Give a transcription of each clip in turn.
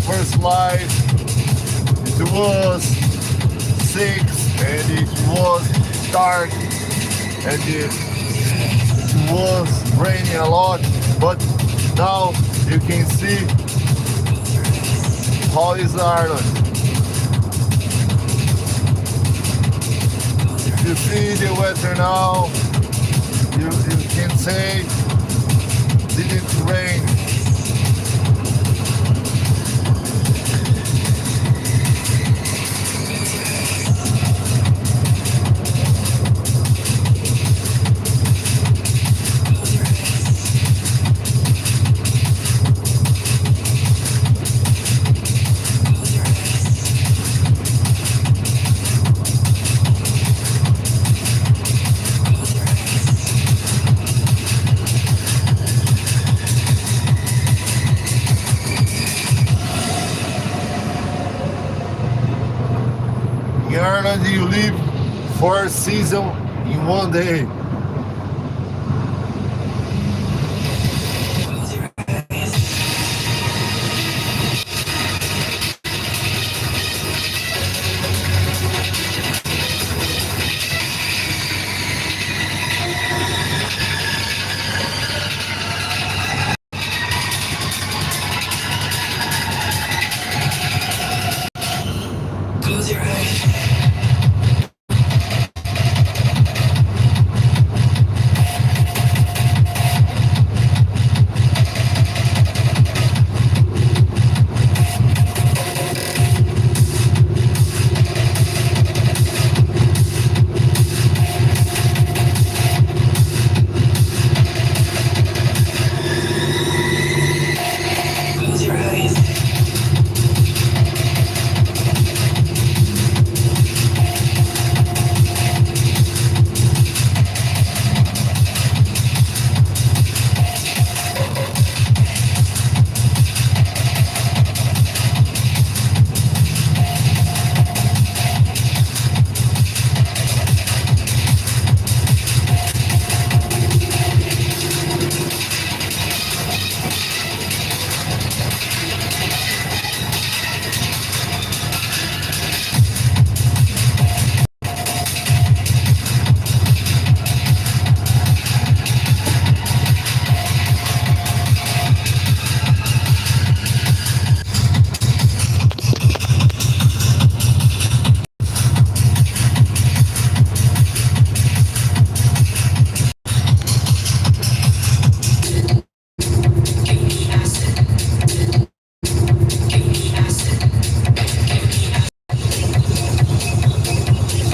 first life. It was 6 and it was dark and it was raining a lot, but now you can see how is Ireland. If you see the weather now, you can say didn't rain. In Ireland, you live 4 seasons in one day. Close your eyes. Close your eyes.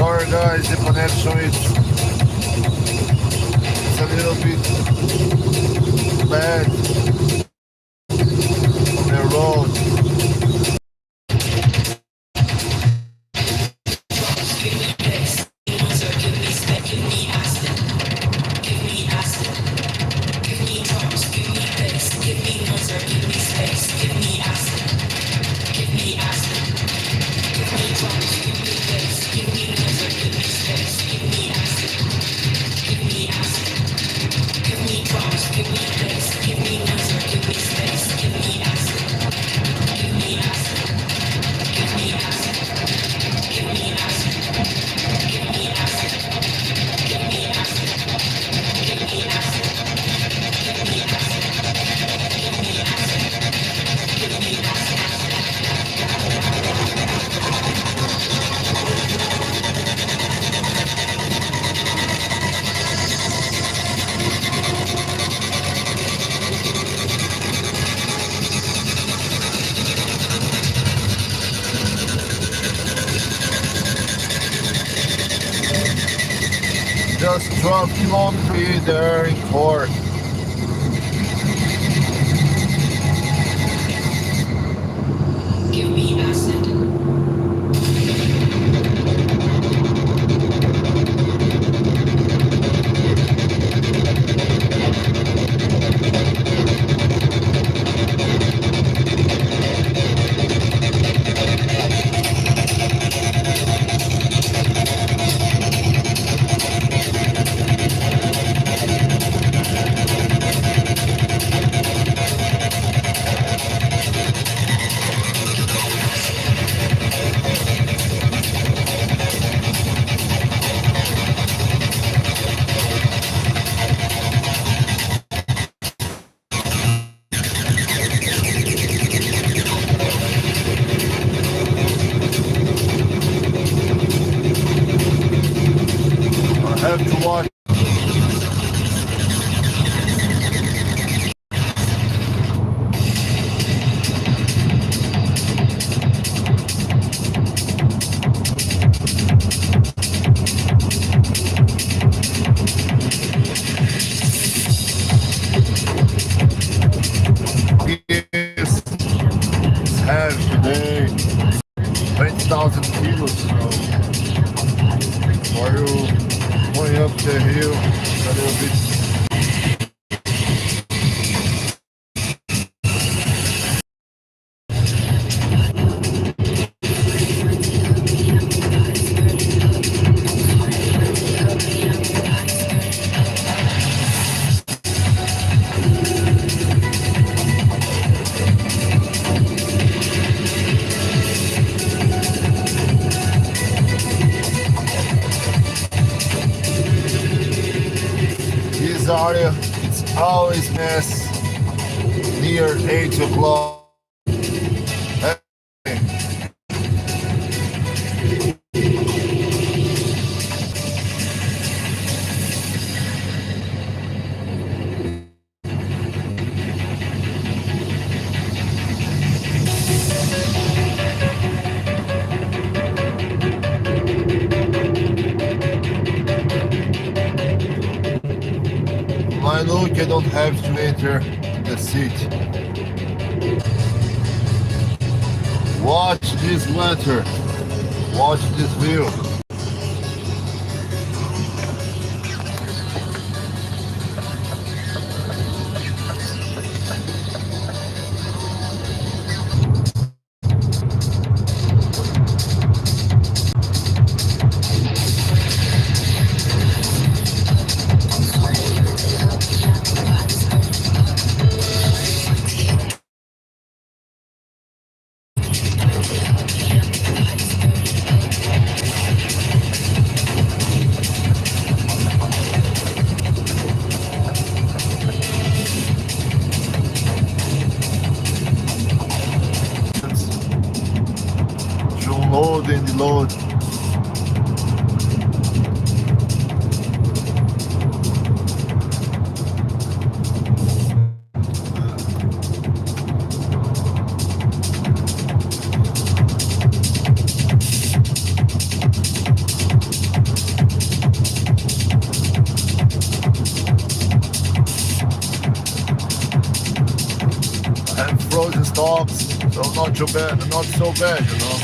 Sorry guys, the connection is a little bit bad on the road. Just 12 kilometers there in Cork. Give me acid. day, 20,000 kilos. So for you going up the hill, it's a little bit. This area, it's always mess near 8 o'clock. My look, I don't have to enter the city. Watch this lantern. Watch this view. Load and load. And frozen stops, so not too bad, not so bad, you know.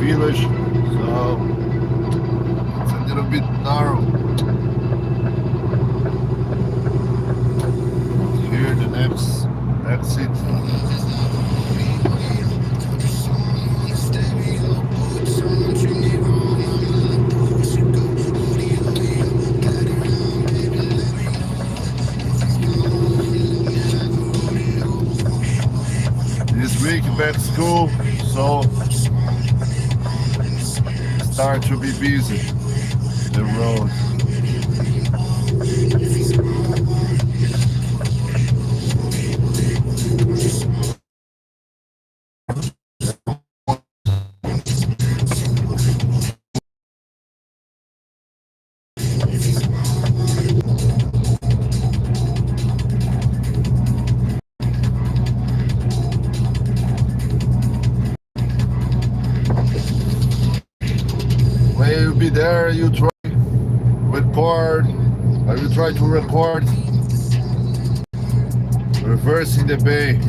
village, so it's a little bit narrow. Here the next exit. This week back to school, so start to be busy. The road. When you be there, you try record. I will try to record reversing the bay.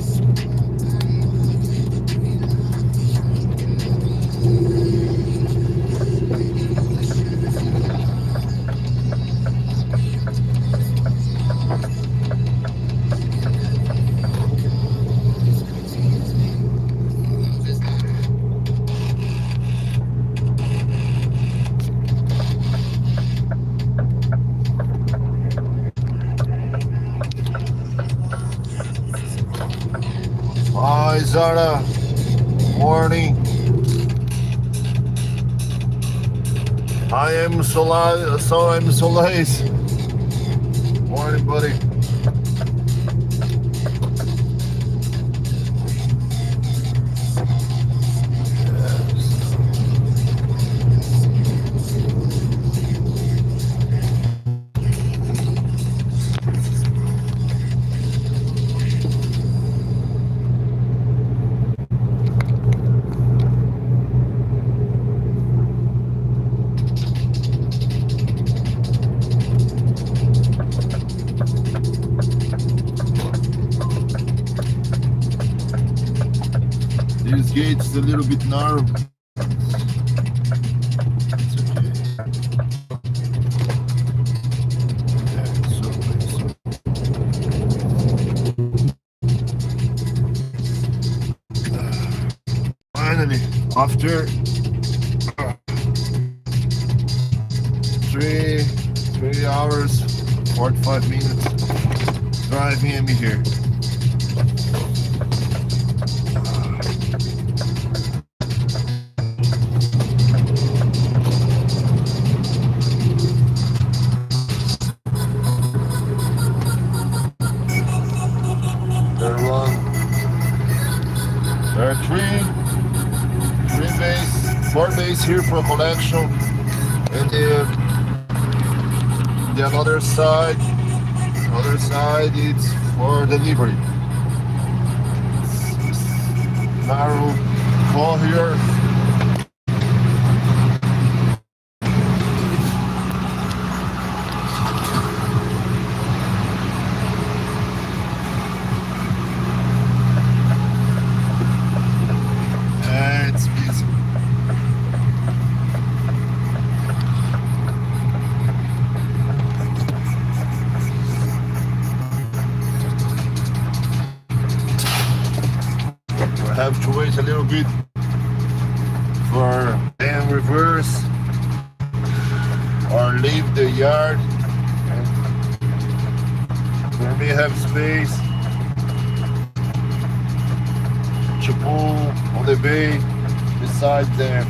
Hi Zara, morning. I am Soleil, so I'm Soleil. Morning, buddy. This gate's a little bit narrow. It's okay. Yeah, it's okay, finally, after 3 hours, 45 minutes driving, I'm here. There are four days here for collection, and the other side is for delivery. It's narrow fall here. Have to wait a little bit for them reverse or leave the yard. For me, have space to pull on the bay beside them.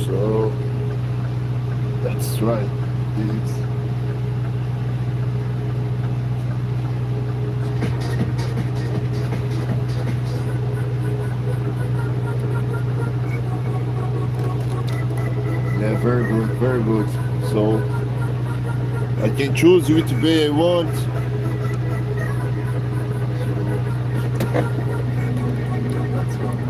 So that's right. It's yeah, very good, very good. So I can choose which bay I want. That's right.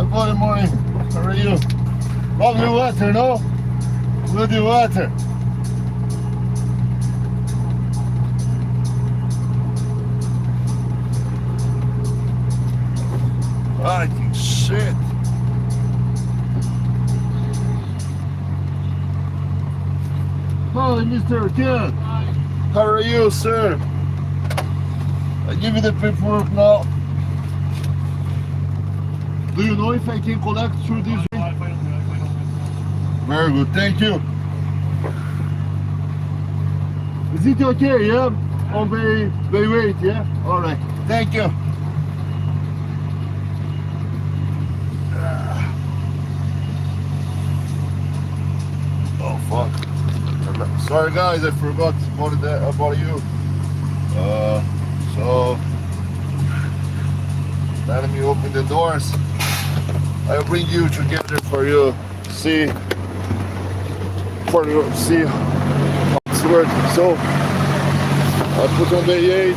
Good morning. How are you? Lovely weather, no? Good weather. Ai, que shit. Hi, Mr. Ken. How are you, sir? I give you the paperwork now. Do you know if I can collect through this? Very good, thank you. Is it okay, yeah? On the wait, yeah? Alright, thank you. Oh fuck. Sorry guys, I forgot about you. So let me open the doors. I'll bring you together for you see how it's working. So I put on the 8,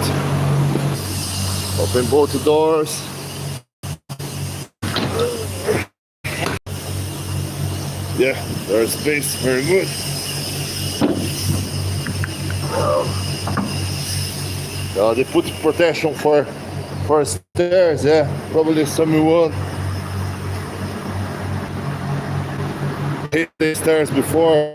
open both doors. Yeah, there's space, very good. They put protection for stairs, yeah. Probably someone hit the stairs before.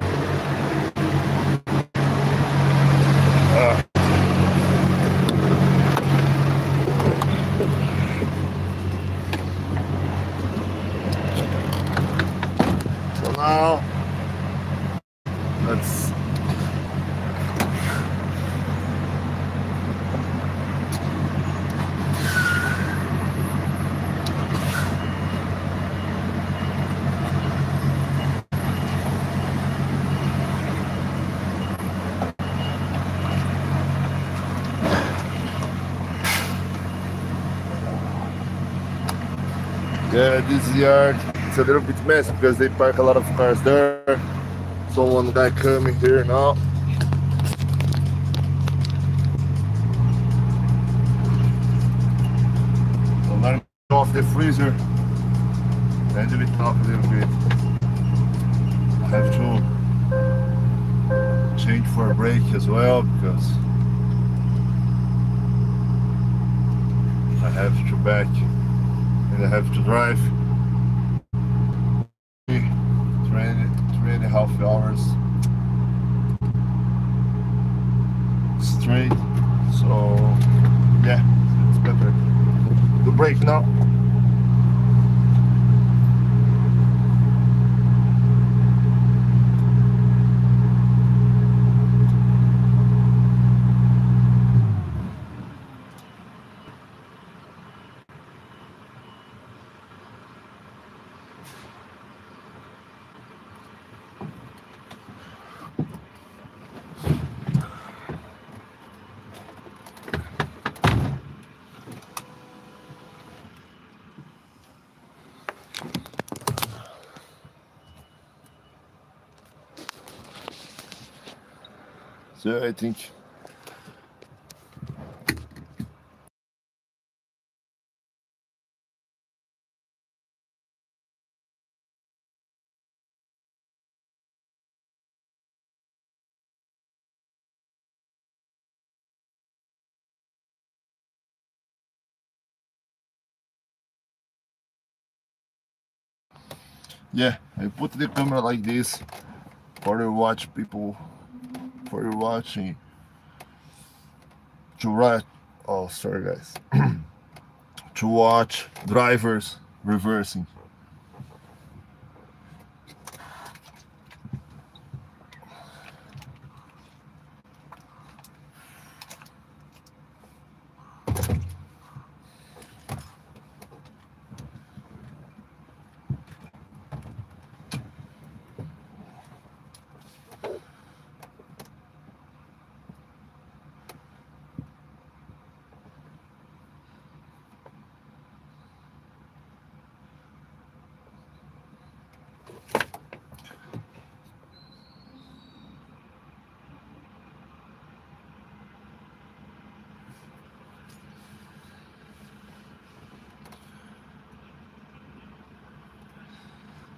So now let's yeah, this yard it's a little bit messy because they park a lot of cars there. So one guy coming here now. So let me go off the freezer and do it up a little bit. I have to change for a brake as well because I have to back and I have to drive 3.5 hours straight. So yeah, it's better to brake now. So I think yeah, I put the camera like this for you watch people, for you watching to write. Oh, sorry guys. To watch drivers reversing.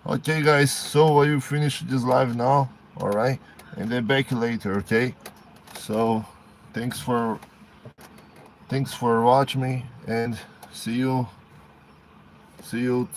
Okay guys, so I will finish this live now, alright? And then back later, okay? So thanks for watching me and see you